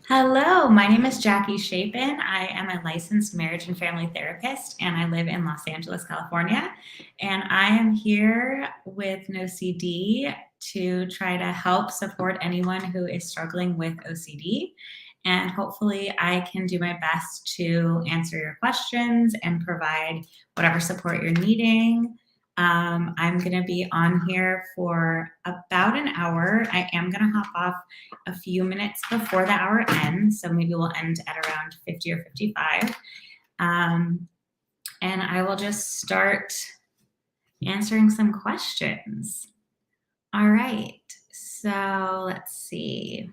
Hello, my name is Jackie Shapin. I am a licensed marriage and family therapist, and I live in Los Angeles, California. And I am here with NoCD to try to help support anyone who is struggling with OCD. And hopefully, I can do my best to answer your questions and provide whatever support you're needing. I'm going to be on here for about an hour. I am going to hop off a few minutes before the hour ends, so maybe we'll end at around 50 or 55. And I will just start answering some questions. All right, so let's see.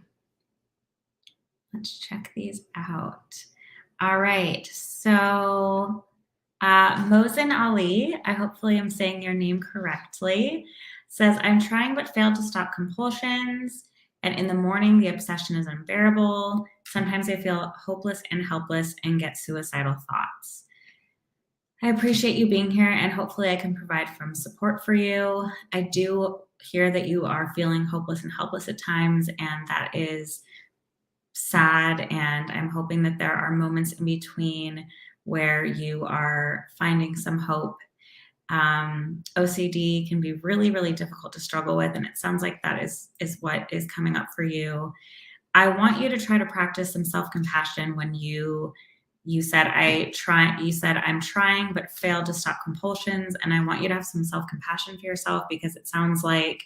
Let's check these out. All right, so Mosin Ali, I hopefully am saying your name correctly, says, I'm trying but failed to stop compulsions. And in the morning, the obsession is unbearable. Sometimes I feel hopeless and helpless and get suicidal thoughts. I appreciate you being here, and hopefully I can provide some support for you. I do hear that you are feeling hopeless and helpless at times, and that is sad. And I'm hoping that there are moments in between where you are finding some hope. OCD can be really, really difficult to struggle with, and it sounds like that is what is coming up for you. I want you to try to practice some self-compassion when you said I'm trying but failed to stop compulsions, and I want you to have some self-compassion for yourself, because it sounds like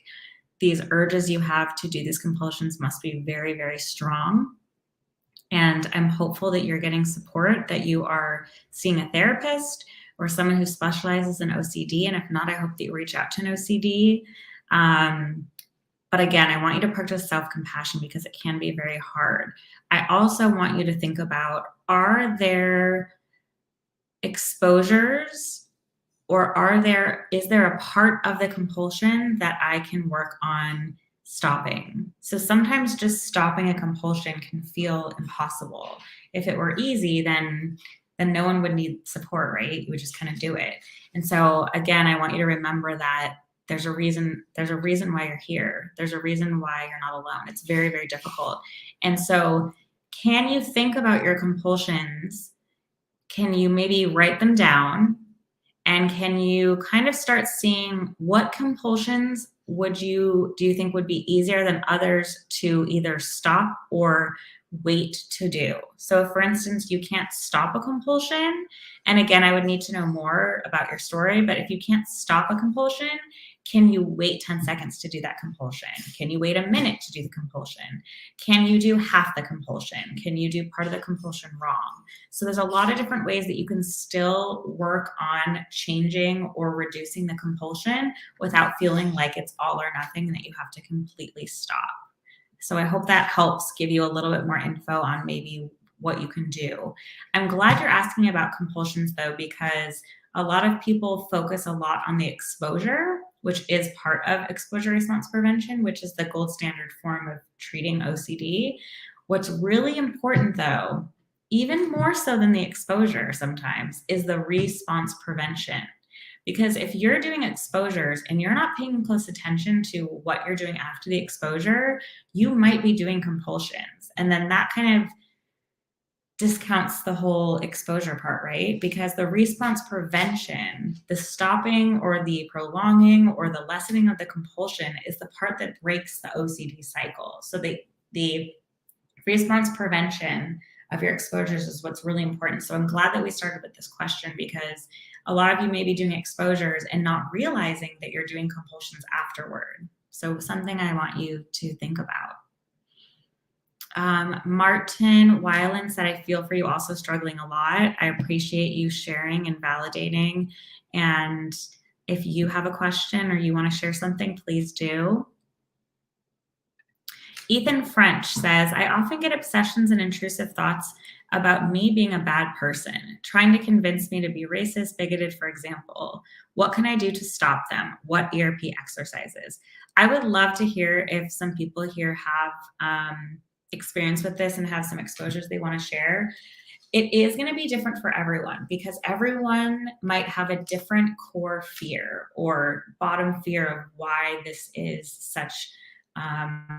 these urges you have to do these compulsions must be very, very strong. And I'm hopeful that you're getting support, that you are seeing a therapist or someone who specializes in OCD. And if not, I hope that you reach out to an OCD. But again, I want you to practice self-compassion, because it can be very hard. I also want you to think about, are there exposures, or is there a part of the compulsion that I can work on stopping? So sometimes just stopping a compulsion can feel impossible. If it were easy, then no one would need support, right? You would just kind of do it. And so again, I want you to remember that there's a reason why you're here. There's a reason why you're not alone. It's very, very difficult. And so can you think about your compulsions? Can you maybe write them down? And can you kind of start seeing what compulsions do you think would be easier than others to either stop or wait to do? So for instance, you can't stop a compulsion. And again, I would need to know more about your story, but if you can't stop a compulsion, can you wait 10 seconds to do that compulsion? Can you wait a minute to do the compulsion? Can you do half the compulsion? Can you do part of the compulsion wrong? So there's a lot of different ways that you can still work on changing or reducing the compulsion without feeling like it's all or nothing and that you have to completely stop. So I hope that helps give you a little bit more info on maybe what you can do. I'm glad you're asking about compulsions though, because a lot of people focus a lot on the exposure, which is part of exposure response prevention, which is the gold standard form of treating OCD. What's really important though, even more so than the exposure sometimes, is the response prevention. Because if you're doing exposures and you're not paying close attention to what you're doing after the exposure, you might be doing compulsions. And then that kind of discounts the whole exposure part, right? Because the response prevention, the stopping or the prolonging or the lessening of the compulsion, is the part that breaks the OCD cycle. So the response prevention of your exposures is what's really important. So I'm glad that we started with this question, because a lot of you may be doing exposures and not realizing that you're doing compulsions afterward. So something I want you to think about. Martin Weiland said, I feel for you, also struggling a lot. I appreciate you sharing and validating. And if you have a question or you want to share something, please do. Ethan French says, I often get obsessions and intrusive thoughts about me being a bad person, trying to convince me to be racist, bigoted, for example. What can I do to stop them? What ERP exercises? I would love to hear if some people here have experience with this and have some exposures they want to share. It is going to be different for everyone, because everyone might have a different core fear or bottom fear of why this is such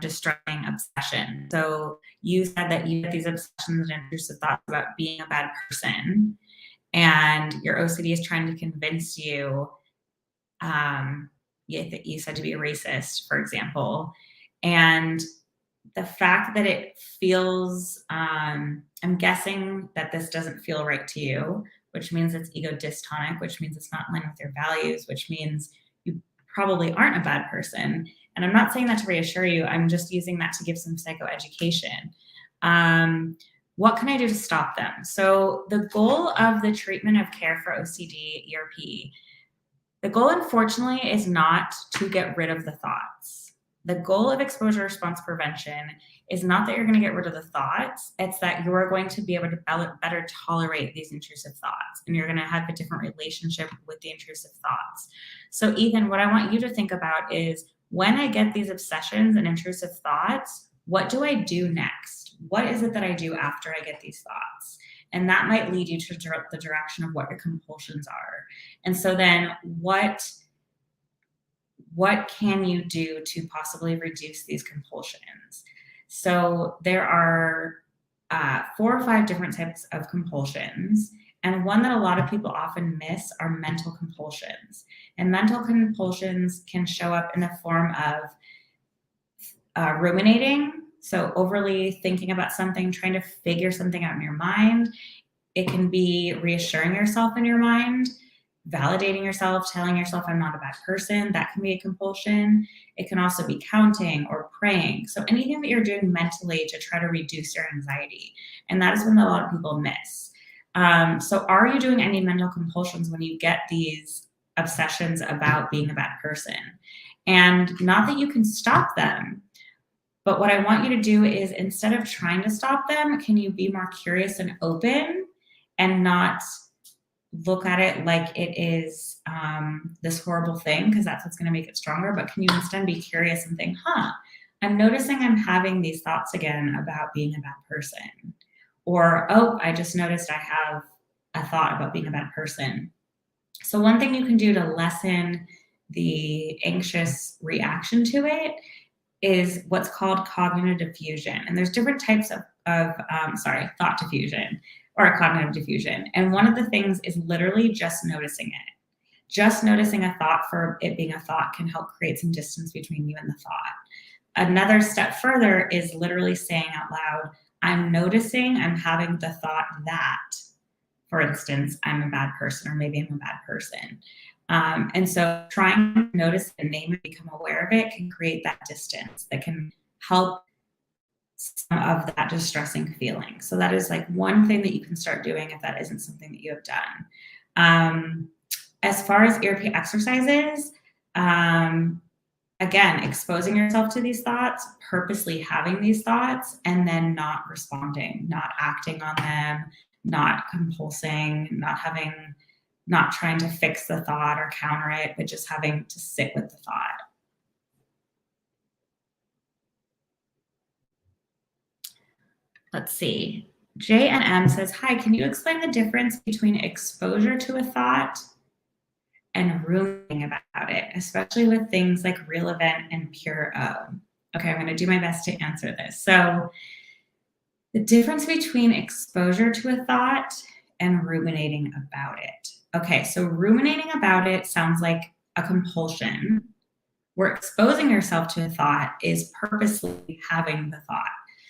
distressing obsession. So you said that you get these obsessions and intrusive thoughts about being a bad person, and your OCD is trying to convince you, you said to be a racist, for example, and the fact that it feels, I'm guessing that this doesn't feel right to you, which means it's ego dystonic, which means it's not in line with your values, which means you probably aren't a bad person. And I'm not saying that to reassure you, I'm just using that to give some psychoeducation. What can I do to stop them? So, the goal of the treatment of care for OCD, ERP, the goal, unfortunately, is not to get rid of the thoughts. The goal of exposure response prevention is not that you're going to get rid of the thoughts, it's that you are going to be able to better tolerate these intrusive thoughts, and you're going to have a different relationship with the intrusive thoughts. So, Ethan, what I want you to think about is, when I get these obsessions and intrusive thoughts, what do I do next? What is it that I do after I get these thoughts? And that might lead you to the direction of what your compulsions are. And so then what can you do to possibly reduce these compulsions? So there are 4 or 5 different types of compulsions. And one that a lot of people often miss are mental compulsions. And mental compulsions can show up in the form of ruminating. So overly thinking about something, trying to figure something out in your mind. It can be reassuring yourself in your mind, validating yourself, telling yourself, I'm not a bad person. That can be a compulsion. It can also be counting or praying. So anything that you're doing mentally to try to reduce your anxiety. And that is when a lot of people miss. So are you doing any mental compulsions when you get these obsessions about being a bad person? And not that you can stop them, but what I want you to do is, instead of trying to stop them, can you be more curious and open and not look at it like it is this horrible thing, because that's what's going to make it stronger. But can you instead be curious and think, I'm noticing I'm having these thoughts again about being a bad person. Or, oh, I just noticed I have a thought about being a bad person. So one thing you can do to lessen the anxious reaction to it is what's called cognitive diffusion. And there's different types of thought diffusion or cognitive diffusion. And one of the things is literally just noticing it. Just noticing a thought for it being a thought can help create some distance between you and the thought. Another step further is literally saying out loud, I'm noticing I'm having the thought that, for instance, I'm a bad person, or maybe I'm a bad person. And so trying to notice the name and become aware of it can create that distance that can help some of that distressing feeling. So that is like one thing that you can start doing if that isn't something that you have done. As far as ERP exercises, again, exposing yourself to these thoughts, purposely having these thoughts, and then not responding, not acting on them, not compulsing, not trying to fix the thought or counter it, but just having to sit with the thought. Let's see. J&M says, hi, can you explain the difference between exposure to a thought and ruminating about it, especially with things like real event and pure O? Okay, I'm going to do my best to answer this. So the difference between exposure to a thought and ruminating about it. Okay, so ruminating about it sounds like a compulsion, where exposing yourself to a thought is purposely having the thought.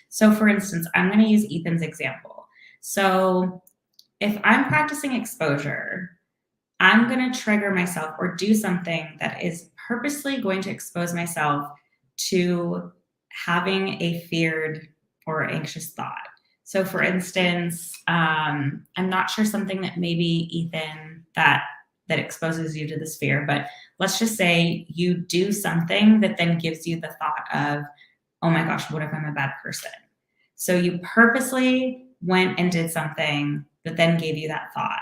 So for instance, I'm going to use Ethan's example. So if I'm practicing exposure, I'm going to trigger myself or do something that is purposely going to expose myself to having a feared or anxious thought. So for instance, I'm not sure something that maybe Ethan, that exposes you to this fear, but let's just say you do something that then gives you the thought of, oh my gosh, what if I'm a bad person? So you purposely went and did something that then gave you that thought.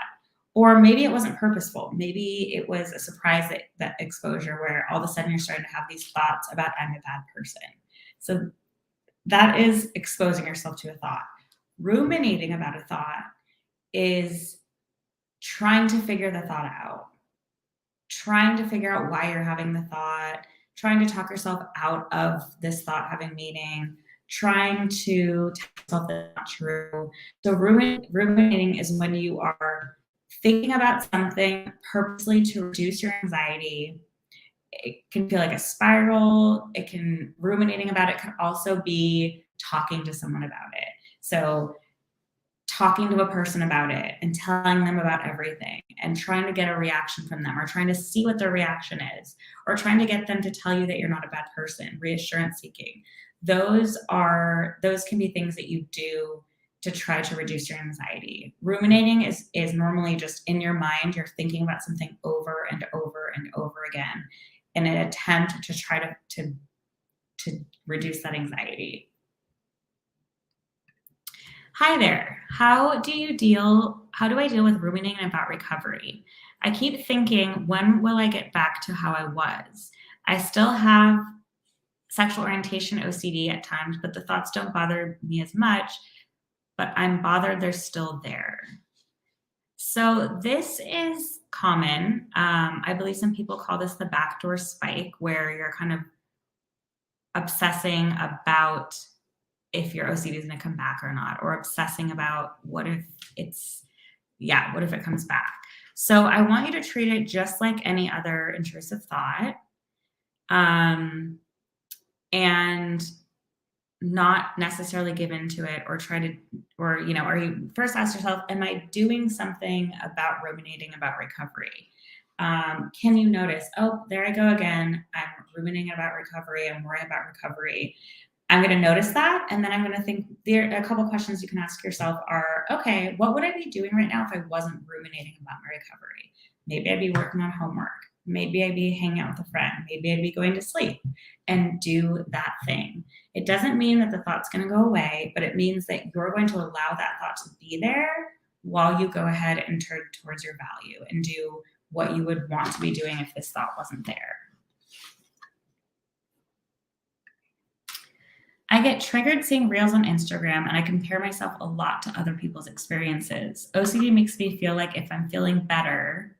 Or maybe it wasn't purposeful. Maybe it was a surprise, that exposure where all of a sudden you're starting to have these thoughts about, I'm a bad person. So that is exposing yourself to a thought. Ruminating about a thought is trying to figure the thought out, trying to figure out why you're having the thought, trying to talk yourself out of this thought having meaning, trying to tell yourself that's not true. So ruminating is when you are thinking about something purposely to reduce your anxiety. It can feel like a spiral. Ruminating about it can also be talking to someone about it. So talking to a person about it and telling them about everything and trying to get a reaction from them, or trying to see what their reaction is, or trying to get them to tell you that you're not a bad person, reassurance seeking. Those can be things that you do to try to reduce your anxiety. Ruminating is normally just in your mind. You're thinking about something over and over and over again in an attempt to try to reduce that anxiety. Hi there. How do I deal with ruminating about recovery? I keep thinking, when will I get back to how I was? I still have sexual orientation OCD at times, but the thoughts don't bother me as much, but I'm bothered they're still there. So this is common. I believe some people call this the backdoor spike, where you're kind of obsessing about if your OCD is going to come back or not, or obsessing about what if it comes back. So I want you to treat it just like any other intrusive thought, and not necessarily give into it or you first ask yourself, am I doing something about ruminating about recovery? Can you notice, oh, there I go again. I'm ruminating about recovery. I'm worrying about recovery. I'm going to notice that. And then I'm going to think, there a couple questions you can ask yourself are, okay, what would I be doing right now if I wasn't ruminating about my recovery? Maybe I'd be working on homework. Maybe I'd be hanging out with a friend. Maybe I'd be going to sleep, and do that thing. It doesn't mean that the thought's going to go away, but it means that you're going to allow that thought to be there while you go ahead and turn towards your value and do what you would want to be doing if this thought wasn't there. I get triggered seeing reels on Instagram, and I compare myself a lot to other people's experiences. OCD makes me feel like if I'm feeling better,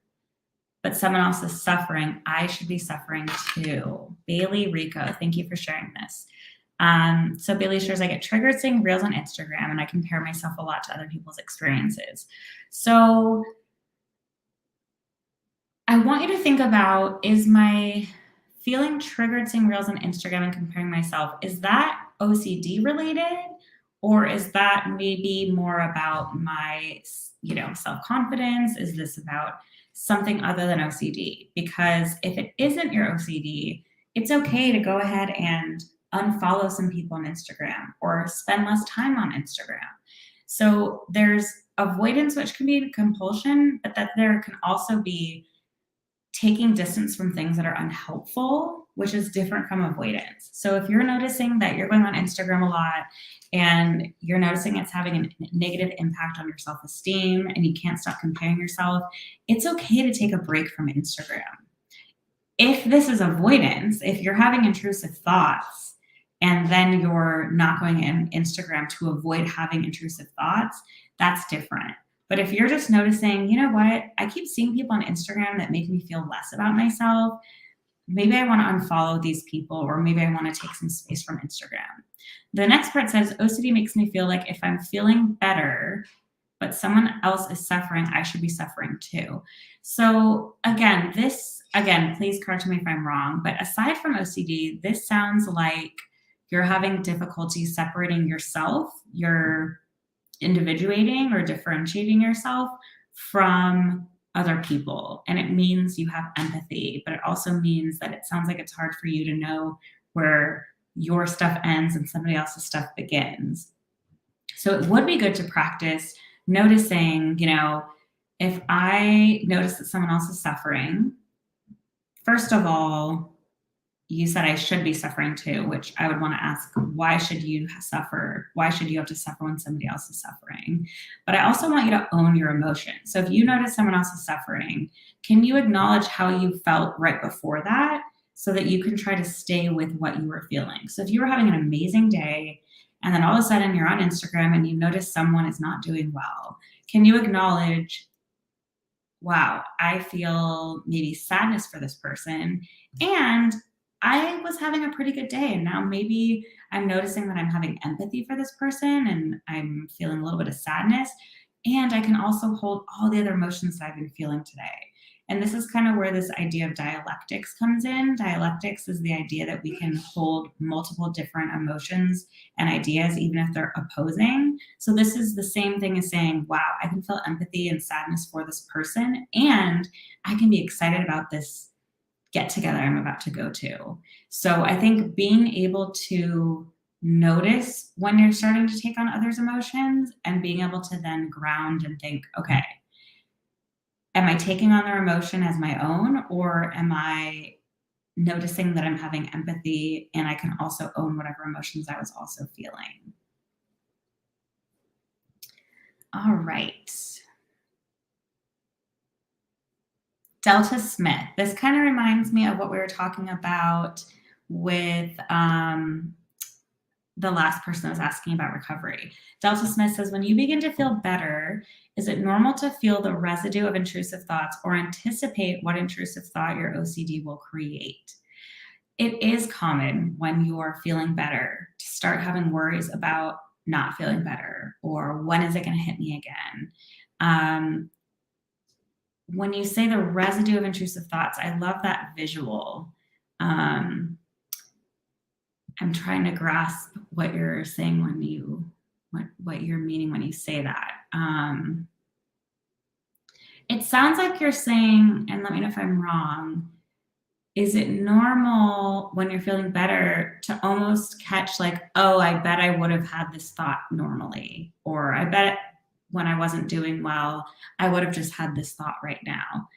but someone else is suffering, I should be suffering too. Bailey Rico, thank you for sharing this. So Bailey shares, I get triggered seeing reels on Instagram, and I compare myself a lot to other people's experiences. So I want you to think about, is my feeling triggered seeing reels on Instagram and comparing myself, is that OCD related, or is that maybe more about my, self-confidence? Is this about something other than OCD? Because if it isn't your OCD, it's okay to go ahead and unfollow some people on Instagram or spend less time on Instagram. So there's avoidance, which can be a compulsion, but that there can also be taking distance from things that are unhelpful, which is different from avoidance. So if you're noticing that you're going on Instagram a lot and you're noticing it's having a negative impact on your self-esteem and you can't stop comparing yourself, it's okay to take a break from Instagram. If this is avoidance, if you're having intrusive thoughts and then you're not going in Instagram to avoid having intrusive thoughts, that's different. But if you're just noticing, you know what, I keep seeing people on Instagram that make me feel less about myself, maybe I want to unfollow these people, or maybe I want to take some space from Instagram. The next part says, OCD makes me feel like if I'm feeling better, but someone else is suffering, I should be suffering too. So again, please correct me if I'm wrong, but aside from OCD, this sounds like you're having difficulty separating yourself, you're individuating or differentiating yourself from other people. And it means you have empathy, but it also means that it sounds like it's hard for you to know where your stuff ends and somebody else's stuff begins. So it would be good to practice noticing, if I notice that someone else is suffering, first of all, you said I should be suffering too, which I would want to ask, why should you suffer? Why should you have to suffer when somebody else is suffering? But I also want you to own your emotions. So if you notice someone else is suffering, can you acknowledge how you felt right before that so that you can try to stay with what you were feeling? So if you were having an amazing day and then all of a sudden you're on Instagram and you notice someone is not doing well, can you acknowledge, wow, I feel maybe sadness for this person, and I was having a pretty good day, and now maybe I'm noticing that I'm having empathy for this person and I'm feeling a little bit of sadness. And I can also hold all the other emotions that I've been feeling today. And this is kind of where this idea of dialectics comes in. Dialectics is the idea that we can hold multiple different emotions and ideas, even if they're opposing. So, this is the same thing as saying, wow, I can feel empathy and sadness for this person, and I can be excited about this get together I'm about to go to. So I think being able to notice when you're starting to take on others' emotions and being able to then ground and think, okay, am I taking on their emotion as my own, or am I noticing that I'm having empathy and I can also own whatever emotions I was also feeling? All right. Delta Smith. This kind of reminds me of what we were talking about with the last person that was asking about recovery. Delta Smith says, when you begin to feel better, is it normal to feel the residue of intrusive thoughts or anticipate what intrusive thought your OCD will create? It is common when you're feeling better to start having worries about not feeling better or when is it going to hit me again. Um, when you say the residue of intrusive thoughts, I love that visual. Um, I'm trying to grasp what you're saying when you what you're meaning when you say that. It sounds like you're saying, and let me know if I'm wrong, is it normal when you're feeling better to almost catch like, oh, I bet I would have had this thought normally, or I bet when I wasn't doing well, I would have just had this thought right now.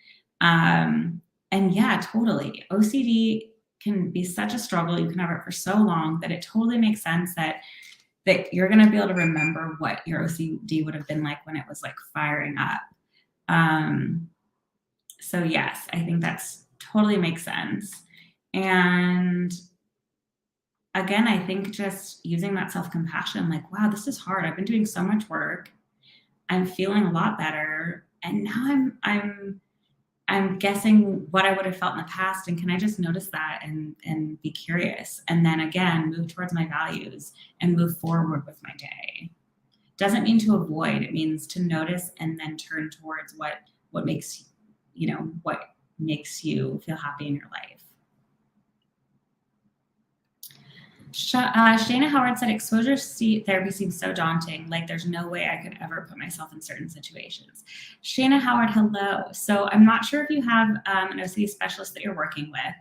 And yeah, totally. OCD can be such a struggle. You can have it for so long that it totally makes sense that you're going to be able to remember what your OCD would have been like when it was like firing up. Um, so yes, I think that's totally makes sense. And again, I think just using that self-compassion, like, wow, this is hard. I've been doing so much work. I'm feeling a lot better. And now I'm guessing what I would have felt in the past, and can I just notice that and be curious, and then again move towards my values and move forward with my day. Doesn't mean to avoid; it means to notice and then turn towards what makes what makes you feel happy in your life. Shana Howard said, exposure therapy seems so daunting. Like there's no way I could ever put myself in certain situations. Shana Howard, hello. So I'm not sure if you have an OCD specialist that you're working with.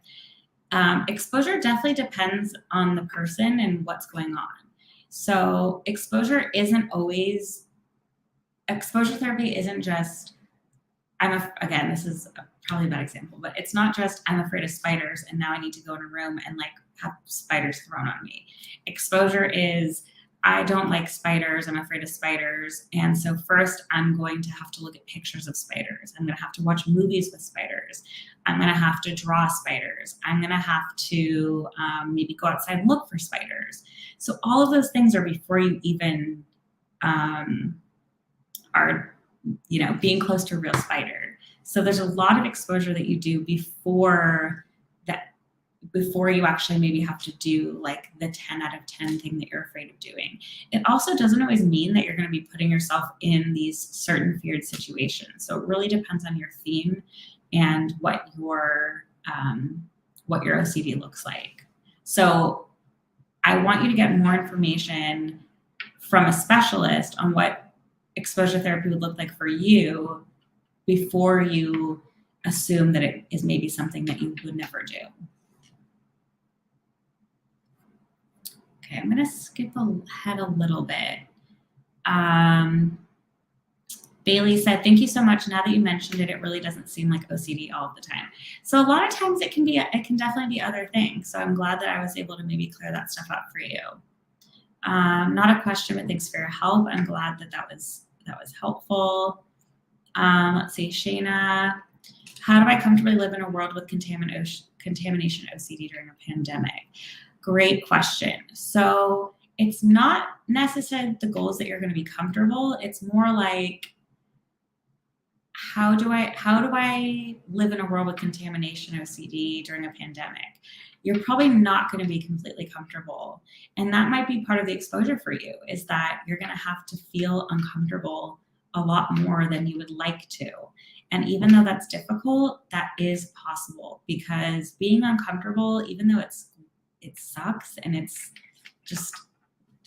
Exposure definitely depends on the person and what's going on. So exposure therapy isn't just, again, this is probably a bad example, but it's not just I'm afraid of spiders and now I need to go in a room and like have spiders thrown on me. Exposure is I don't like spiders, I'm afraid of spiders. And so first I'm going to have to look at pictures of spiders. I'm going to have to watch movies with spiders. I'm going to have to draw spiders. I'm going to have to maybe go outside and look for spiders. So all of those things are before you even are being close to a real spider. So there's a lot of exposure that you do before you actually maybe have to do like the 10 out of 10 thing that you're afraid of doing. It also doesn't always mean that you're going to be putting yourself in these certain feared situations. So it really depends on your theme and what your OCD looks like. So I want you to get more information from a specialist on what exposure therapy would look like for you before you assume that it is maybe something that you would never do. Okay, I'm going to skip ahead a little bit. Bailey said, thank you so much. Now that you mentioned it, it really doesn't seem like OCD all the time. So a lot of times it can definitely be other things. So I'm glad that I was able to maybe clear that stuff up for you. Not a question, but thanks for your help. I'm glad that was helpful. Let's see, Shayna, how do I comfortably live in a world with contamination OCD during a pandemic? Great question. So it's not necessarily the goal is that you're going to be comfortable. It's more like, how do I live in a world with contamination OCD during a pandemic? you're probably not going to be completely comfortable. And that might be part of the exposure for you, is that you're going to have to feel uncomfortable a lot more than you would like to. And even though that's difficult, that is possible, because being uncomfortable, even though it sucks and it's just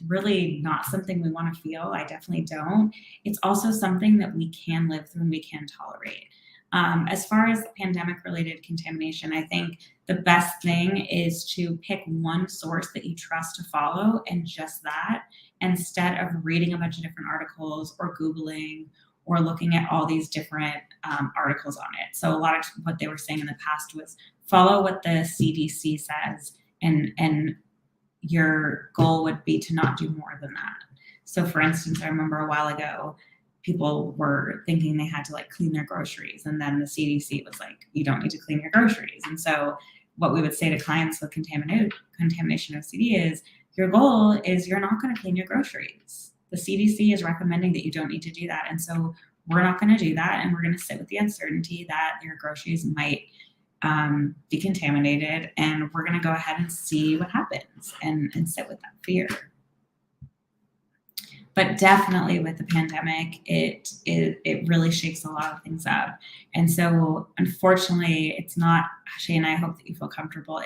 really not something we want to feel, I definitely don't, it's also something that we can live through and we can tolerate. As far as pandemic-related contamination, I think the best thing is to pick one source that you trust to follow, and just that, instead of reading a bunch of different articles or Googling or looking at all these different articles on it. So a lot of what they were saying in the past was follow what the CDC says, and your goal would be to not do more than that. So for instance, I remember a while ago, people were thinking they had to like clean their groceries. And then the CDC was like, you don't need to clean your groceries. And so what we would say to clients with contamination OCD is, your goal is you're not going to clean your groceries. The CDC is recommending that you don't need to do that. And so we're not going to do that. And we're going to sit with the uncertainty that your groceries might be contaminated. And we're going to go ahead and see what happens and sit with that fear. But definitely with the pandemic, it really shakes a lot of things up. And so unfortunately, it's not, Shane, I hope that you feel comfortable.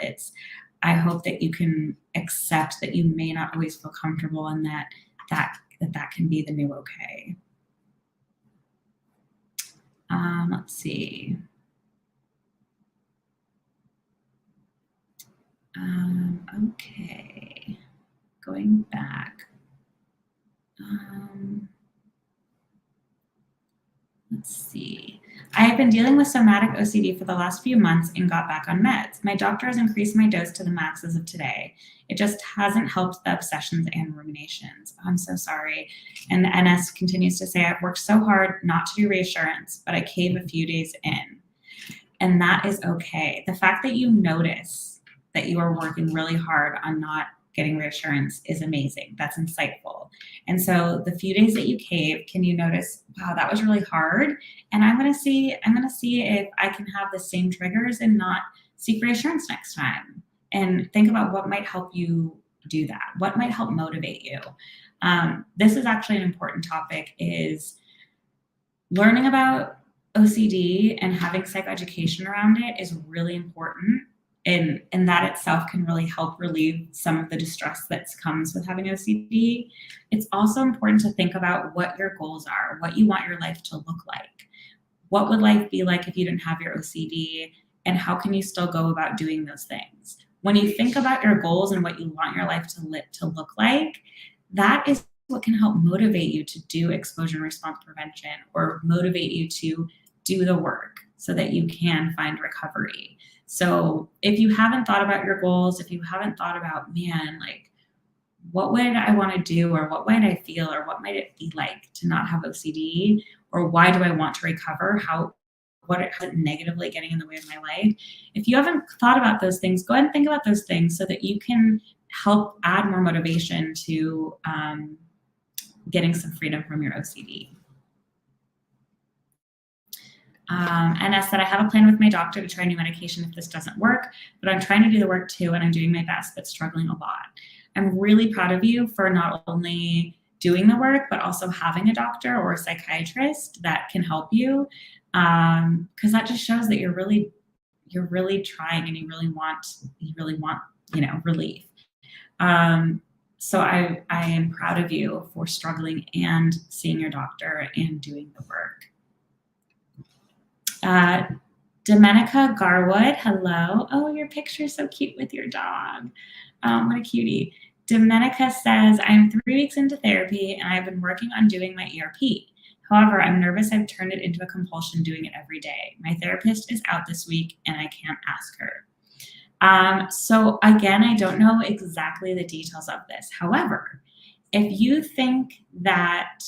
I hope that you can accept that you may not always feel comfortable, and that can be the new okay. Let's see. Okay, going back. Let's see. I have been dealing with somatic OCD for the last few months and got back on meds. My doctor has increased my dose to the max as of today. It just hasn't helped the obsessions and ruminations. I'm so sorry. And the NS continues to say, I've worked so hard not to do reassurance, but I cave a few days in. And that is okay. The fact that you notice that you are working really hard on not getting reassurance is amazing. That's insightful. And so the few days that you cave, can you notice, wow, that was really hard. And I'm going to see if I can have the same triggers and not seek reassurance next time. And think about what might help you do that. What might help motivate you. This is actually an important topic, is learning about OCD and having psychoeducation around it is really important. And that itself can really help relieve some of the distress that comes with having OCD. It's also important to think about what your goals are, what you want your life to look like. What would life be like if you didn't have your OCD, and how can you still go about doing those things? When you think about your goals and what you want your life to look like, that is what can help motivate you to do exposure and response prevention, or motivate you to do the work so that you can find recovery. So if you haven't thought about your goals, if you haven't thought about, man, like, what would I want to do, or what might I feel, or what might it be like to not have OCD, or why do I want to recover? What is it negatively getting in the way of my life? If you haven't thought about those things, go ahead and think about those things so that you can help add more motivation to getting some freedom from your OCD. And I said, I have a plan with my doctor to try new medication if this doesn't work, but I'm trying to do the work too, and I'm doing my best, but struggling a lot. I'm really proud of you for not only doing the work, but also having a doctor or a psychiatrist that can help you, because that just shows that you're really trying, and you really want relief. So I am proud of you for struggling and seeing your doctor and doing the work. Domenica Garwood, hello. Oh, your picture's so cute with your dog. What a cutie. Domenica says, I'm 3 weeks into therapy and I've been working on doing my ERP. However, I'm nervous I've turned it into a compulsion doing it every day. My therapist is out this week and I can't ask her. So again, I don't know exactly the details of this. However, if you think that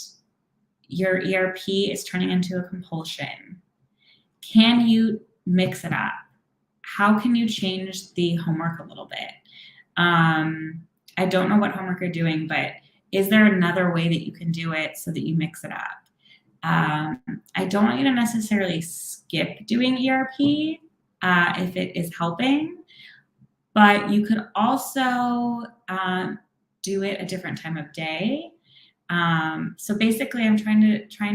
your ERP is turning into a compulsion, can you mix it up? How can you change the homework a little bit? I don't know what homework you're doing, but is there another way that you can do it so that you mix it up? I don't want you to necessarily skip doing ERP if it is helping, But you could also do it a different time of day. So basically, I'm trying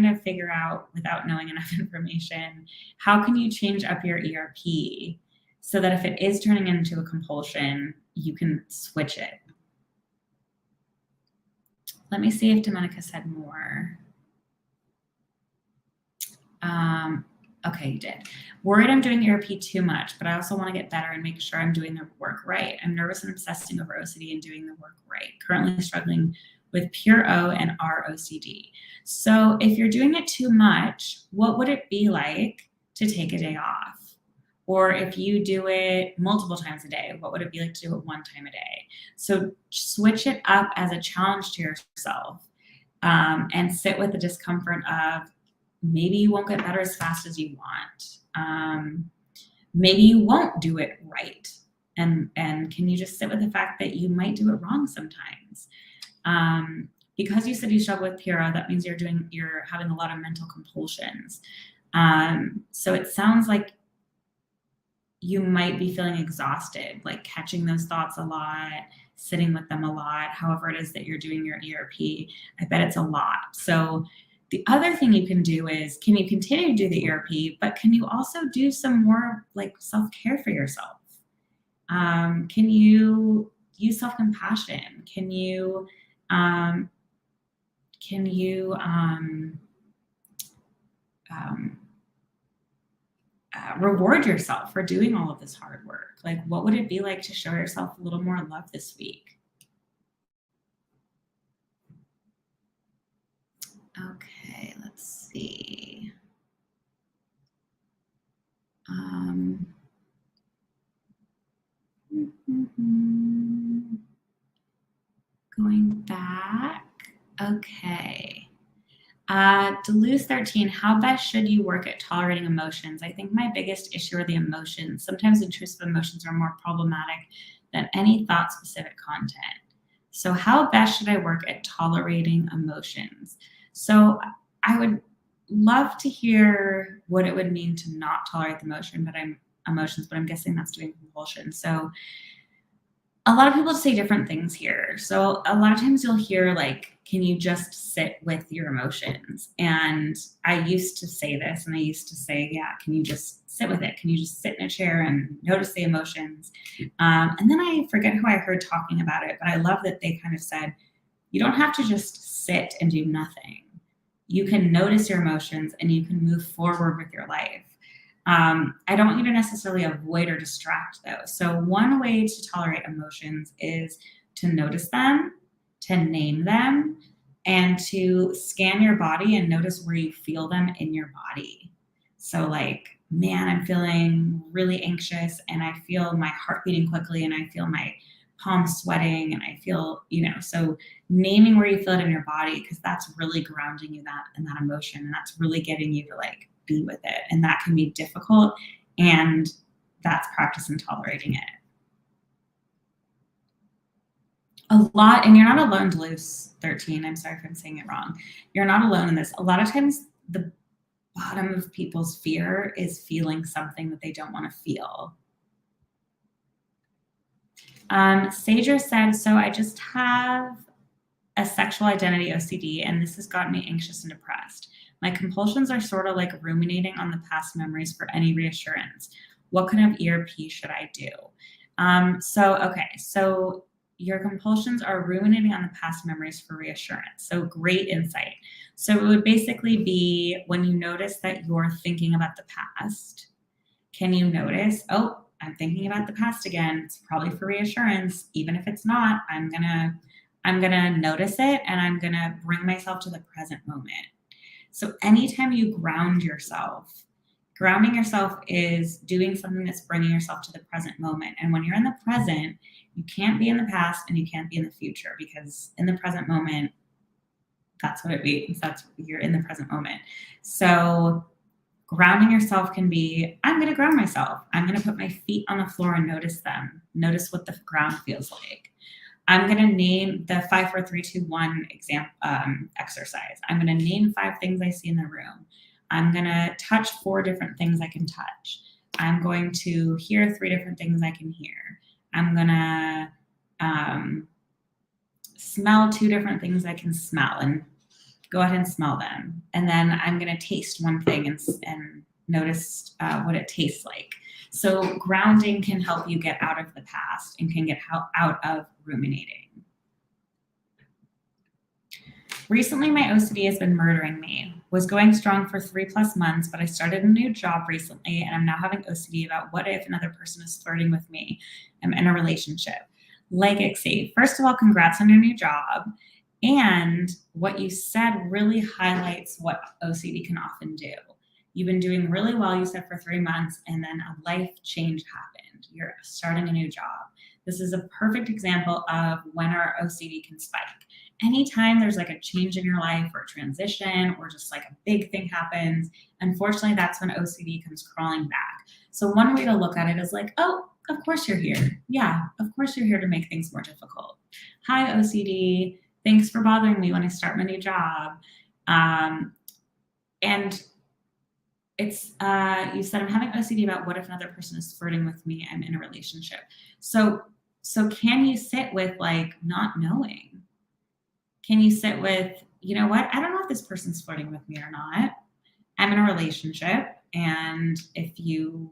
to figure out, without knowing enough information, how can you change up your ERP so that if it is turning into a compulsion, you can switch it. Let me see if Domenica said more. Okay, you did. Worried I'm doing ERP too much, but I also want to get better and make sure I'm doing the work right. I'm nervous and obsessing over OCD and doing the work right. Currently struggling with pure O and R OCD. So if you're doing it too much, what would it be like to take a day off? Or if you do it multiple times a day, what would it be like to do it one time a day? So switch it up as a challenge to yourself, and sit with the discomfort of, maybe you won't get better as fast as you want. Maybe you won't do it right. And can you just sit with the fact that you might do it wrong sometimes? Because you said you struggle with PRO, that means you're having a lot of mental compulsions. So it sounds like you might be feeling exhausted, like catching those thoughts a lot, sitting with them a lot, however it is that you're doing your ERP. I bet it's a lot. So the other thing you can do is, can you continue to do the ERP, but can you also do some more like self-care for yourself? Can you use self-compassion? Can you reward yourself for doing all of this hard work? Like, what would it be like to show yourself a little more love this week? Okay, let's see. Going back. Okay. Duluth 13, how best should you work at tolerating emotions? I think my biggest issue are the emotions. Sometimes intrusive emotions are more problematic than any thought-specific content. So how best should I work at tolerating emotions? So I would love to hear what it would mean to not tolerate the emotions, but I'm guessing that's doing compulsion. So a lot of people say different things here. So a lot of times you'll hear like, can you just sit with your emotions? And I used to say this, and I used to say, yeah, can you just sit with it? Can you just sit in a chair and notice the emotions? And then I forget who I heard talking about it, but I love that they kind of said, you don't have to just sit and do nothing. You can notice your emotions and you can move forward with your life. I don't want you to necessarily avoid or distract those. So one way to tolerate emotions is to notice them, to name them, and to scan your body and notice where you feel them in your body. So like, man, I'm feeling really anxious and I feel my heart beating quickly and I feel my palms sweating and I feel, so naming where you feel it in your body, because that's really grounding you in that emotion, and that's really getting you to like be with it. And that can be difficult, and that's practice in tolerating it. A lot, and you're not alone, Duluth 13. I'm sorry if I'm saying it wrong. You're not alone in this. A lot of times the bottom of people's fear is feeling something that they don't want to feel. Sager said, so I just have a sexual identity OCD, and this has gotten me anxious and depressed. My compulsions are sort of like ruminating on the past memories for any reassurance. What kind of ERP should I do? So your compulsions are ruminating on the past memories for reassurance. So great insight. So it would basically be when you notice that you're thinking about the past, can you notice, oh, I'm thinking about the past again. It's probably for reassurance. Even if it's not, I'm gonna notice it, and I'm gonna bring myself to the present moment. So anytime you grounding yourself is doing something that's bringing yourself to the present moment. And when you're in the present, you can't be in the past and you can't be in the future, because in the present moment, that's what it means. You're in the present moment. So grounding yourself can be, I'm going to ground myself. I'm going to put my feet on the floor and notice them. Notice what the ground feels like. I'm going to name the 5, 4, 3, 2, 1 exercise. I'm going to name 5 things I see in the room. I'm going to touch 4 different things I can touch. I'm going to hear 3 different things I can hear. I'm gonna smell 2 different things I can smell and go ahead and smell them. And then I'm gonna taste one thing and notice what it tastes like. So grounding can help you get out of the past and can get out of ruminating. Recently, my OCD has been murdering me. Was going strong for 3+ months, but I started a new job recently and I'm now having OCD about what if another person is flirting with me. I'm in a relationship. Legacy. First of all, congrats on your new job. And what you said really highlights what OCD can often do. You've been doing really well, you said, for 3 months, and then a life change happened. You're starting a new job. This is a perfect example of when our OCD can spike. Anytime there's like a change in your life or a transition or just like a big thing happens, unfortunately, that's when OCD comes crawling back. So one way to look at it is like, oh, of course you're here. Yeah, of course you're here to make things more difficult. Hi, OCD. Thanks for bothering me when I start my new job. And it's, you said, I'm having OCD about what if another person is flirting with me? I'm in a relationship. So can you sit with like not knowing? Can you sit with, you know what? I don't know if this person's flirting with me or not. I'm in a relationship. And if you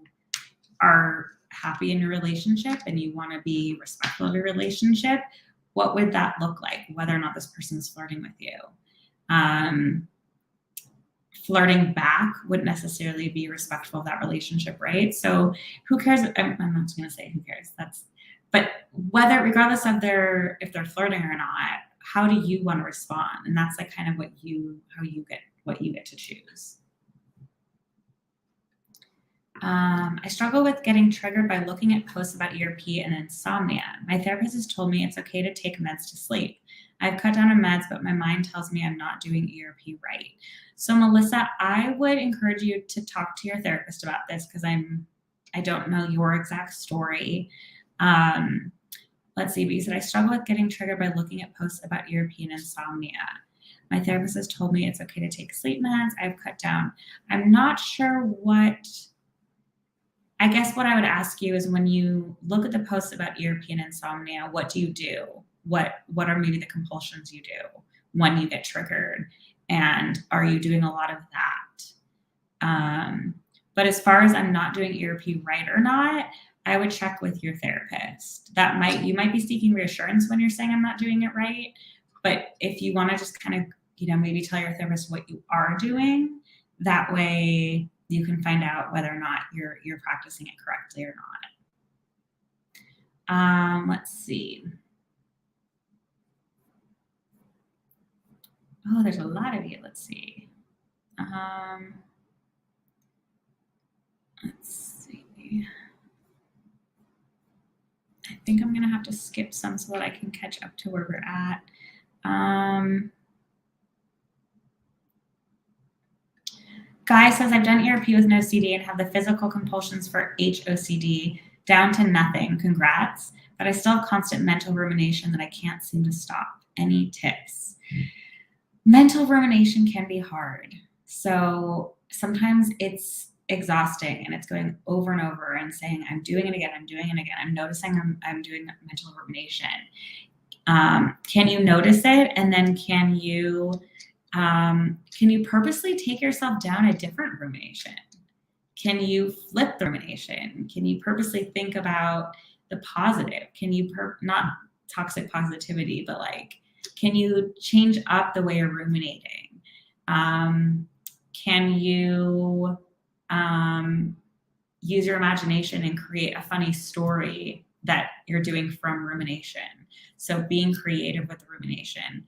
are happy in your relationship and you want to be respectful of your relationship, what would that look like? Whether or not this person is flirting with you. Flirting back wouldn't necessarily be respectful of that relationship, right? So who cares? I'm not just going to say who cares. But whether, regardless of if they're flirting or not, how do you want to respond? And that's like kind of what you get to choose. I struggle with getting triggered by looking at posts about ERP and insomnia. My therapist has told me it's okay to take meds to sleep. I've cut down on meds, but my mind tells me I'm not doing ERP right. So Melissa, I would encourage you to talk to your therapist about this because I don't know your exact story. Let's see, but you said, I struggle with getting triggered by looking at posts about ERP and insomnia. My therapist has told me it's okay to take sleep meds. I've cut down. I'm not sure I guess what I would ask you is when you look at the posts about ERP and insomnia, what do you do? What are maybe the compulsions you do when you get triggered? And are you doing a lot of that? But as far as I'm not doing ERP right or not, I would check with your therapist. You might be seeking reassurance when you're saying I'm not doing it right. But if you want to just kind of, maybe tell your therapist what you are doing, that way you can find out whether or not you're practicing it correctly or not. Let's see. Oh, there's a lot of you. Let's see. Let's see. I think I'm going to have to skip some so that I can catch up to where we're at. Guy says, I've done ERP with no CD and have the physical compulsions for HOCD down to nothing. Congrats. But I still have constant mental rumination that I can't seem to stop. Any tips? Mental rumination can be hard. So sometimes it's exhausting and it's going over and over and saying, I'm doing it again. I'm doing it again. I'm noticing I'm doing mental rumination. Can you notice it? And then can you purposely take yourself down a different rumination? Can you flip the rumination? Can you purposely think about the positive? Can you, not toxic positivity, but like, can you change up the way you're ruminating? Can you use your imagination and create a funny story that you're doing from rumination? So being creative with rumination.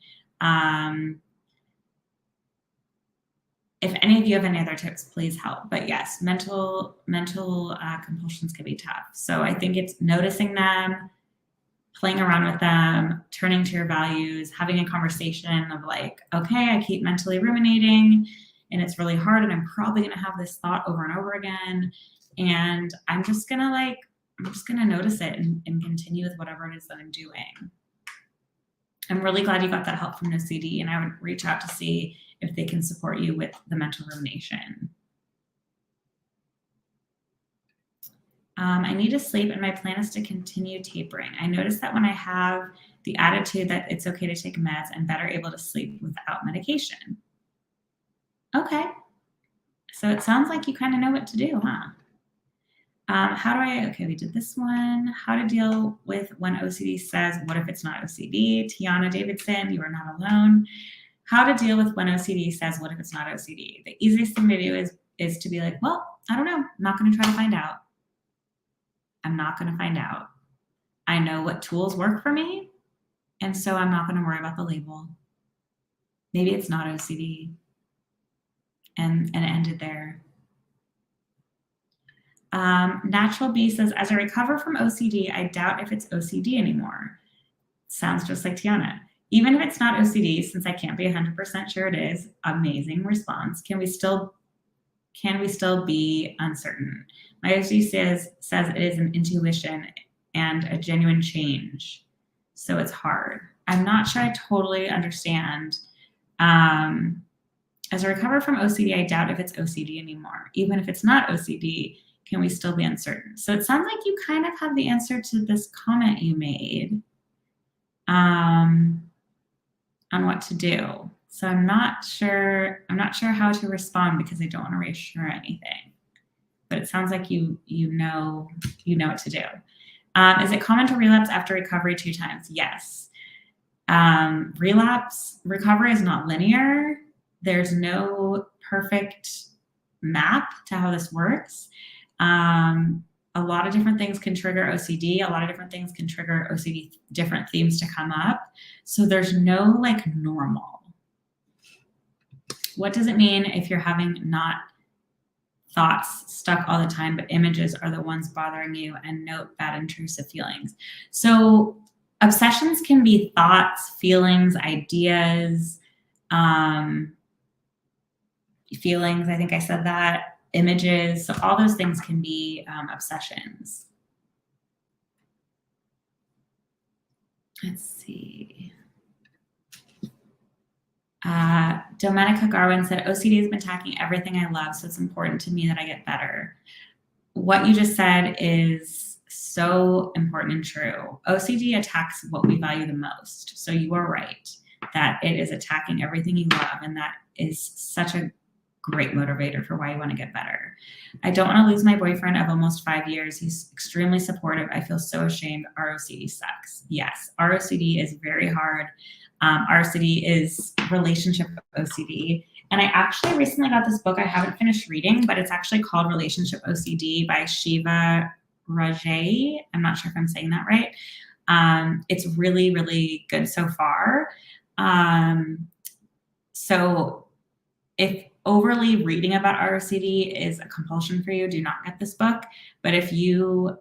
If any of you have any other tips, please help. But yes, mental compulsions can be tough. So I think it's noticing them, playing around with them, turning to your values, having a conversation of like, okay, I keep mentally ruminating and it's really hard and I'm probably going to have this thought over and over again. And I'm just going to notice it and continue with whatever it is that I'm doing. I'm really glad you got that help from No CD, and I would reach out to see if they can support you with the mental rumination. I need to sleep and my plan is to continue tapering. I notice that when I have the attitude that it's okay to take meds, I'm better able to sleep without medication. Okay. So it sounds like you kind of know what to do, huh? Okay, we did this one. How to deal with when OCD says, what if it's not OCD? Tiana Davidson, you are not alone. How to deal with when OCD says, what if it's not OCD? The easiest thing to do is to be like, well, I don't know. I'm not going to try to find out. I'm not going to find out. I know what tools work for me, and so I'm not going to worry about the label. Maybe it's not OCD, and end it there. Natural B says, as I recover from OCD, I doubt if it's OCD anymore. Sounds just like Tiana. Even if it's not OCD, since I can't be 100% sure it is, amazing response. Can we still be uncertain? My OCD says it is an intuition and a genuine change. So it's hard. I'm not sure I totally understand. As I recover from OCD, I doubt if it's OCD anymore. Even if it's not OCD, can we still be uncertain? So it sounds like you kind of have the answer to this comment you made on what to do. So I'm not sure how to respond because I don't want to reassure anything. But it sounds like you know what to do. Is it common to relapse after recovery 2 times? Yes. Recovery is not linear. There's no perfect map to how this works. A lot of different things can trigger OCD. A lot of different things can trigger OCD, different themes to come up. So there's no like normal. What does it mean if you're having not thoughts stuck all the time, but images are the ones bothering you, and note bad intrusive feelings? So obsessions can be thoughts, feelings, ideas, feelings. I think I said that. Images. So all those things can be obsessions. Let's see. Domenica Garwin said, OCD has been attacking everything I love, so it's important to me that I get better. What you just said is so important and true. OCD attacks what we value the most. So you are right that it is attacking everything you love, and that is such a great motivator for why you want to get better. I don't want to lose my boyfriend of almost 5 years. He's extremely supportive. I feel so ashamed. ROCD sucks. Yes, ROCD is very hard. ROCD is relationship OCD. And I actually recently got this book I haven't finished reading, but it's actually called Relationship OCD by Shiva Rajay. I'm not sure if I'm saying that right. It's really, really good so far. So if overly reading about ROCD is a compulsion for you, do not get this book. But if you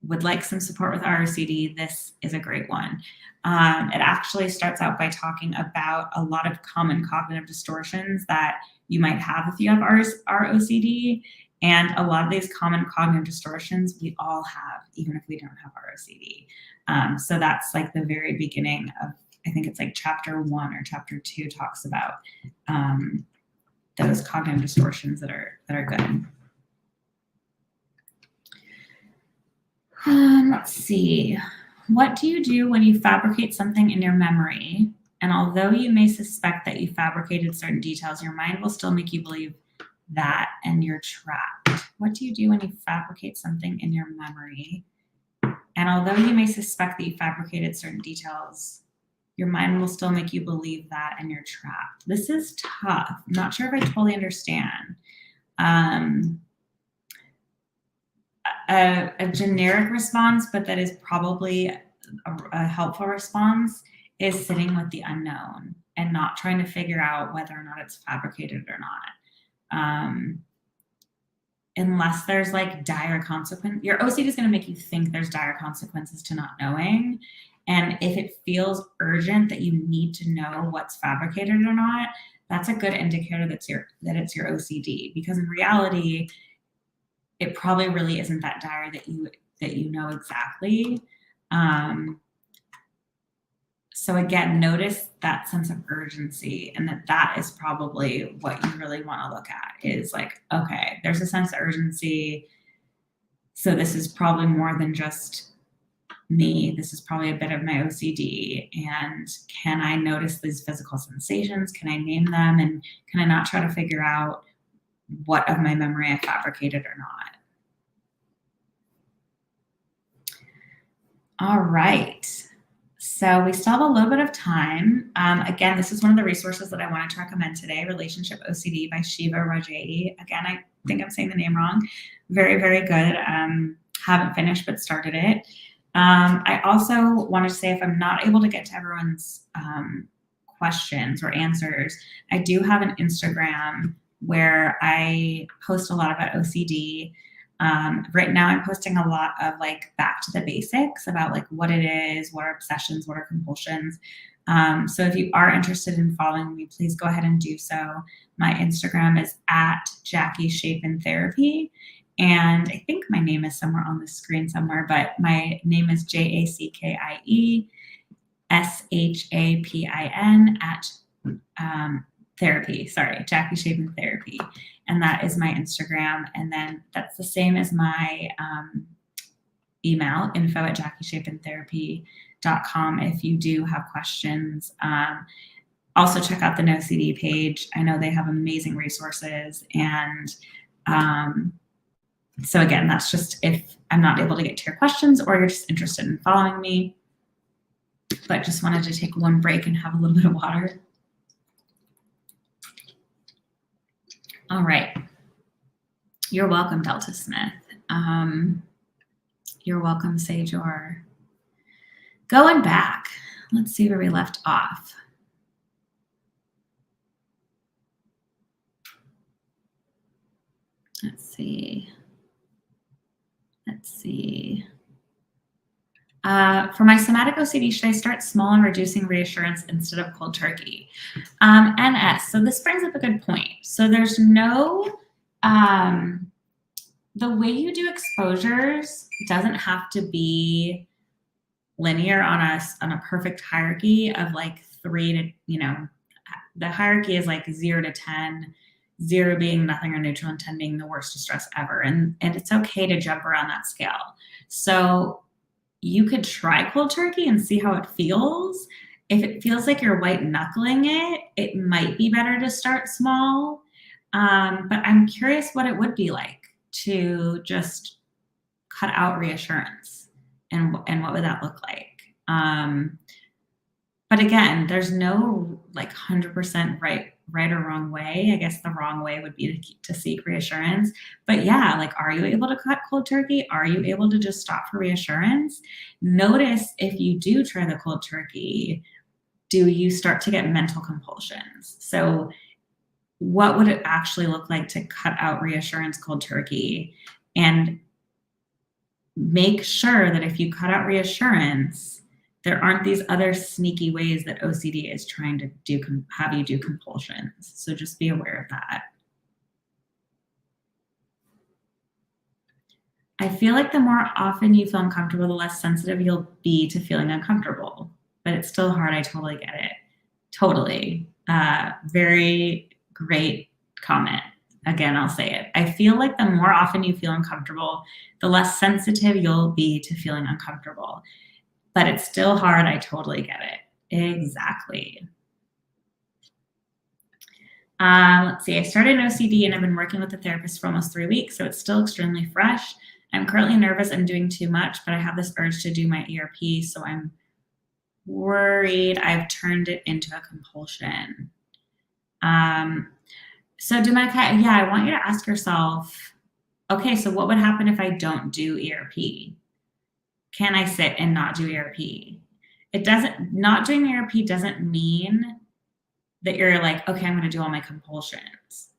would like some support with ROCD, this is a great one. It actually starts out by talking about a lot of common cognitive distortions that you might have if you have ROCD. And a lot of these common cognitive distortions we all have, even if we don't have ROCD. So that's like the very beginning of, I think it's like chapter 1 or chapter 2 talks about those cognitive distortions that are good. Let's see. What do you do when you fabricate something in your memory? And although you may suspect that you fabricated certain details, your mind will still make you believe that, and you're trapped. What do you do when you fabricate something in your memory? And although you may suspect that you fabricated certain details, your mind will still make you believe that, and you're trapped. This is tough. I'm not sure if I totally understand. A generic response, but that is probably a helpful response, is sitting with the unknown and not trying to figure out whether or not it's fabricated or not. Unless there's like dire consequence. Your OCD is going to make you think there's dire consequences to not knowing. And if it feels urgent that you need to know what's fabricated or not, that's a good indicator that it's your OCD. Because in reality, it probably really isn't that dire that you know exactly. So again, notice that sense of urgency, and that is probably what you really want to look at, is like, okay, there's a sense of urgency. So this is probably more than just me. This is probably a bit of my OCD. And can I notice these physical sensations? Can I name them? And can I not try to figure out what of my memory I fabricated or not? All right. So we still have a little bit of time. Again, this is one of the resources that I wanted to recommend today, Relationship OCD by Shiva Rajai. Again, I think I'm saying the name wrong. Very, very good. Haven't finished, but started it. I also wanted to say, if I'm not able to get to everyone's questions or answers, I do have an Instagram where I post a lot about OCD. Right now I'm posting a lot of like back to the basics about like what it is, what are obsessions, what are compulsions. So if you are interested in following me, please go ahead and do so. My Instagram is at Jackie Shapin Therapy. And I think my name is somewhere on the screen somewhere, but my name is JACKIE SHAPIN at therapy. Sorry, Jackie Shapin Therapy. And that is my Instagram. And then that's the same as my email, info@JackieShapinTherapy.com if you do have questions. Also check out the No CD page. I know they have amazing resources. And so again, that's just if I'm not able to get to your questions or you're just interested in following me. But just wanted to take one break and have a little bit of water. All right. You're welcome, Delta Smith. You're welcome, Sajor. Going back, let's see where we left off. Let's see. For my somatic OCD, should I start small and reducing reassurance instead of cold turkey? NS, so this brings up a good point. So there's no, the way you do exposures doesn't have to be linear on a perfect hierarchy of like 3 to, the hierarchy is like 0 to 10, 0 being nothing or neutral and 10 being the worst distress ever. And it's okay to jump around that scale. So you could try cold turkey and see how it feels. If it feels like you're white knuckling it, it might be better to start small. But I'm curious what it would be like to just cut out reassurance and what would that look like? But again, there's no like 100% right or wrong way. I guess the wrong way would be to seek reassurance. But yeah, like, are you able to cut cold turkey? Are you able to just stop for reassurance? Notice if you do try the cold turkey, do you start to get mental compulsions? So what would it actually look like to cut out reassurance cold turkey? And make sure that if you cut out reassurance, there aren't these other sneaky ways that OCD is trying to have you do compulsions. So just be aware of that. I feel like the more often you feel uncomfortable, the less sensitive you'll be to feeling uncomfortable. But it's still hard. I totally get it. Totally. Very great comment. Again, I'll say it. I feel like the more often you feel uncomfortable, the less sensitive you'll be to feeling uncomfortable. But it's still hard. I totally get it. Exactly. Let's see. I started an OCD and I've been working with a therapist for almost 3 weeks, so it's still extremely fresh. I'm currently nervous and doing too much, but I have this urge to do my ERP, so I'm worried I've turned it into a compulsion. So Dominica, yeah, I want you to ask yourself, okay, so what would happen if I don't do ERP? Can I sit and not do ERP? Not doing ERP doesn't mean that you're like, okay, I'm going to do all my compulsions.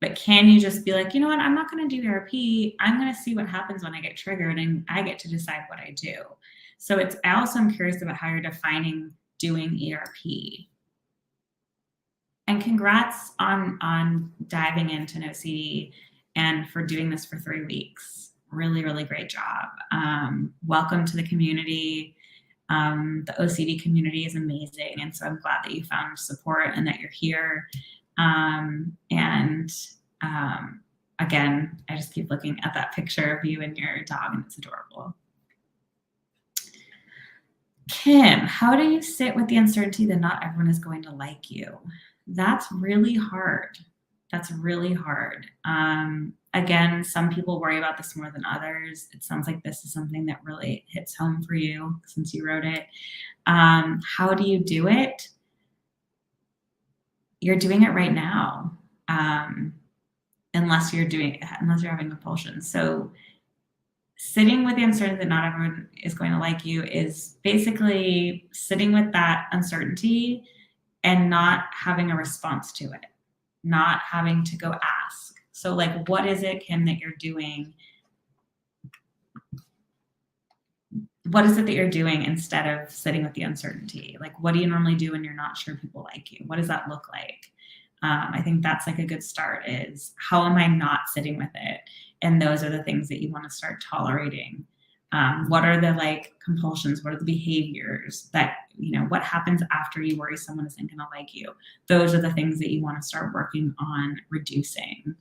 But can you just be like, you know what? I'm not going to do ERP. I'm going to see what happens when I get triggered and I get to decide what I do. So I'm curious about how you're defining doing ERP. And congrats on diving into OCD and for doing this for 3 weeks. Really, really great job. Welcome to the community. The OCD community is amazing. And so I'm glad that you found support and that you're here. again, I just keep looking at that picture of you and your dog, and it's adorable. Kim, how do you sit with the uncertainty that not everyone is going to like you? That's really hard. That's really hard. Again, some people worry about this more than others. It sounds like this is something that really hits home for you since you wrote it. How do you do it? You're doing it right now, unless you're having compulsions. So sitting with the uncertainty that not everyone is going to like you is basically sitting with that uncertainty and not having a response to it, not having to go ask. So like, what is it, Kim, that you're doing? What is it that you're doing instead of sitting with the uncertainty? Like, what do you normally do when you're not sure people like you? What does that look like? I think that's like a good start, is how am I not sitting with it? And those are the things that you want to start tolerating. What are the like compulsions? What are the behaviors that, what happens after you worry someone isn't going to like you? Those are the things that you want to start working on reducing.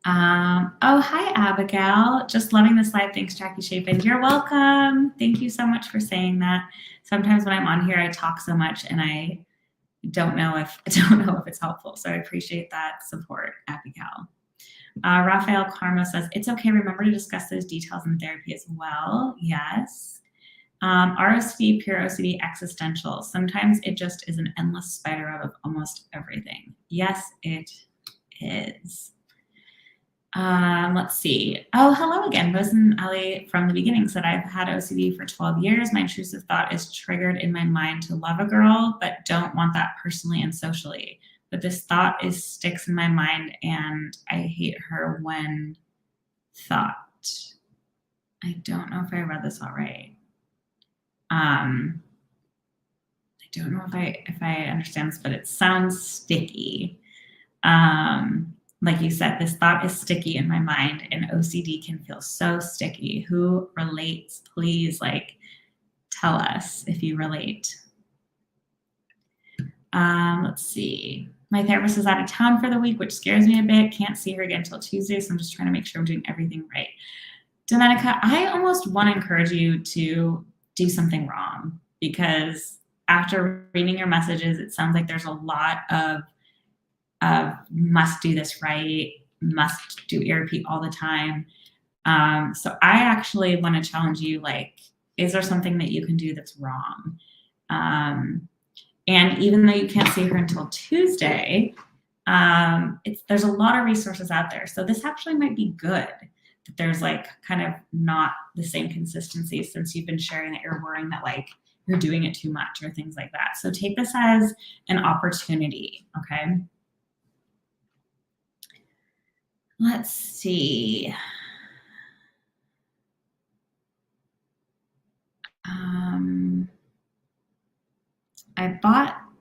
Oh, hi, Abigail. Just loving this live. Thanks, Jackie Shapin. You're welcome. Thank you so much for saying that. Sometimes when I'm on here, I talk so much and I don't know if it's helpful. So I appreciate that support, Abigail. Raphael Carmo says, it's okay. Remember to discuss those details in therapy as well. Yes. ROCD, pure OCD, existential. Sometimes it just is an endless spider web of almost everything. Yes, it is. Let's see. Oh, hello again. Rosen Ali from the beginning said, I've had OCD for 12 years. My intrusive thought is triggered in my mind to love a girl, but don't want that personally and socially. But this thought sticks in my mind and I hate her when thought. I don't know if I read this all right. I don't know if I understand this, but it sounds sticky. Like you said, this thought is sticky in my mind, and OCD can feel so sticky. Who relates? Please, tell us if you relate. Let's see. My therapist is out of town for the week, which scares me a bit. Can't see her again until Tuesday, so I'm just trying to make sure I'm doing everything right. Domenica, I almost want to encourage you to do something wrong, because after reading your messages, it sounds like there's a lot of must do this right, must do ERP all the time. So I actually want to challenge you, is there something that you can do that's wrong? And even though you can't see her until Tuesday, there's a lot of resources out there. So this actually might be good, that there's kind of not the same consistency, since you've been sharing that you're worrying that you're doing it too much or things like that. So take this as an opportunity, okay? Let's see.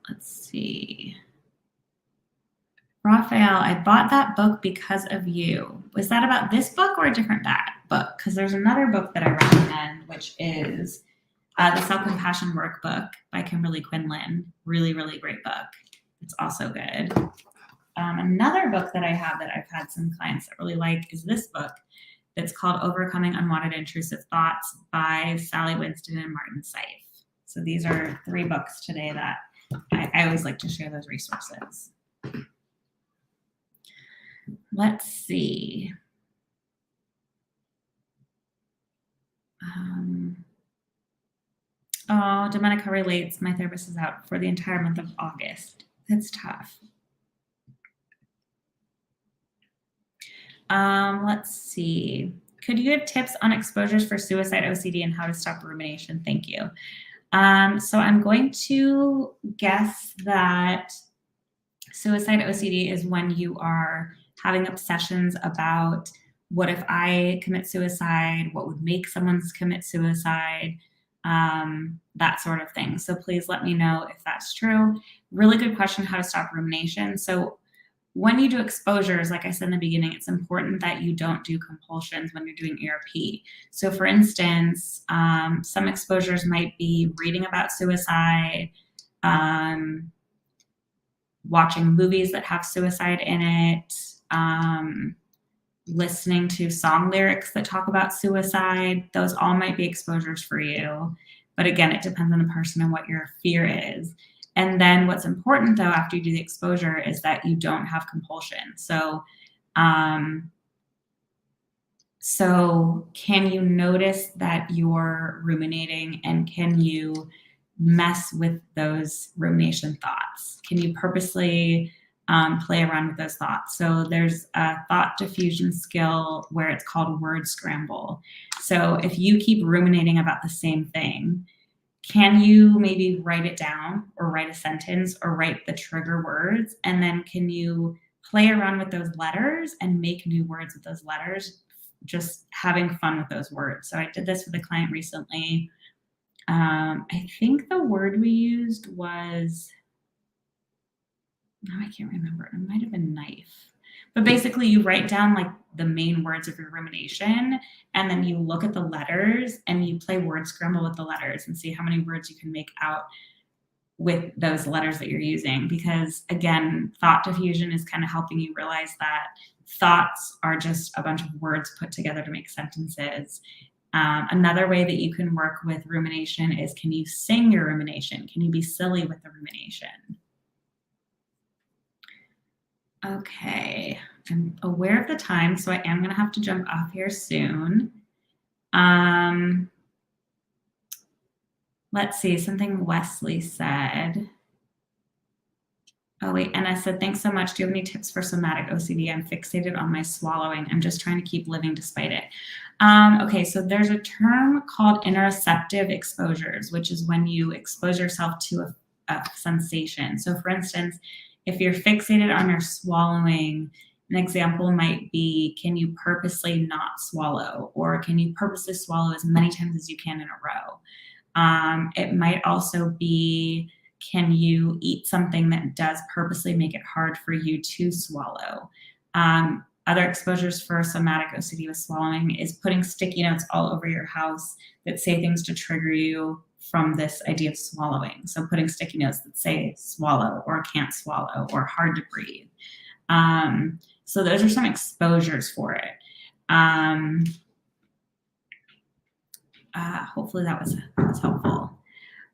Let's see. Raphael, I bought that book because of you. Was that about this book or a different book? Because there's another book that I recommend, which is the Self-Compassion Workbook by Kimberly Quinlan. Really, really great book. It's also good. Another book that I have that I've had some clients that really like is this book that's called Overcoming Unwanted Intrusive Thoughts by Sally Winston and Martin Seif. So these are 3 books today that I always like to share those resources. Let's see. Domenica relates. My therapist is out for the entire month of August. That's tough. Let's see. Could you give tips on exposures for suicide OCD and how to stop rumination? Thank you. So I'm going to guess that suicide OCD is when you are having obsessions about, what if I commit suicide? What would make someone commit suicide? That sort of thing. So please let me know if that's true. Really good question, how to stop rumination. So when you do exposures, like I said in the beginning, it's important that you don't do compulsions when you're doing ERP. So for instance, some exposures might be reading about suicide, watching movies that have suicide in it, listening to song lyrics that talk about suicide. Those all might be exposures for you. But again, it depends on the person and what your fear is. And then what's important though, after you do the exposure, is that you don't have compulsion. So can you notice that you're ruminating, and can you mess with those rumination thoughts? Can you purposely play around with those thoughts? So there's a thought diffusion skill where it's called word scramble. So if you keep ruminating about the same thing, can you maybe write it down or write a sentence or write the trigger words? And then can you play around with those letters and make new words with those letters, just having fun with those words? So I did this with a client recently. I think the word we used was, no, I can't remember. It might have been knife. But basically you write down like the main words of your rumination, and then you look at the letters and you play word scramble with the letters and see how many words you can make out with those letters that you're using. Because again, thought diffusion is kind of helping you realize that thoughts are just a bunch of words put together to make sentences. Another way that you can work with rumination is, can you sing your rumination? Can you be silly with the rumination? Okay, I'm aware of the time, so I am going to have to jump off here soon. Let's see, something Wesley said. Oh wait, Anna said, thanks so much. Do you have any tips for somatic OCD? I'm fixated on my swallowing. I'm just trying to keep living despite it. Okay, so there's a term called interoceptive exposures, which is when you expose yourself to a sensation. So for instance, if you're fixated on your swallowing, an example might be, can you purposely not swallow? Or can you purposely swallow as many times as you can in a row? It might also be, can you eat something that does purposely make it hard for you to swallow? Other exposures for somatic OCD with swallowing is putting sticky notes all over your house that say things to trigger you from this idea of swallowing. So putting sticky notes that say swallow or can't swallow or hard to breathe. So those are some exposures for it. Hopefully that was helpful.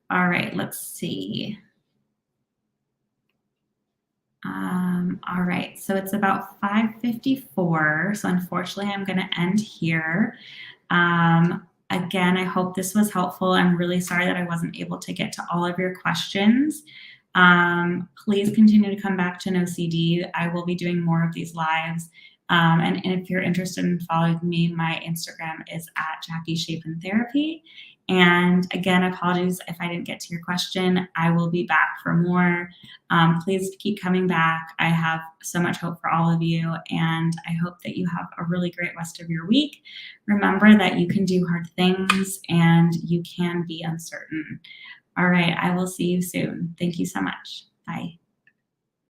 All right, let's see. All right, so it's about 5:54. So unfortunately, I'm going to end here. Again, I hope this was helpful. I'm really sorry that I wasn't able to get to all of your questions. Please continue to come back to NoCD. I will be doing more of these lives. And if you're interested in following me, my Instagram is @JackieShapinTherapy. And again, apologies if I didn't get to your question. I will be back for more. Please keep coming back. I have so much hope for all of you, and I hope that you have a really great rest of your week. Remember that you can do hard things and you can be uncertain. All right, I will see you soon. Thank you so much. Bye.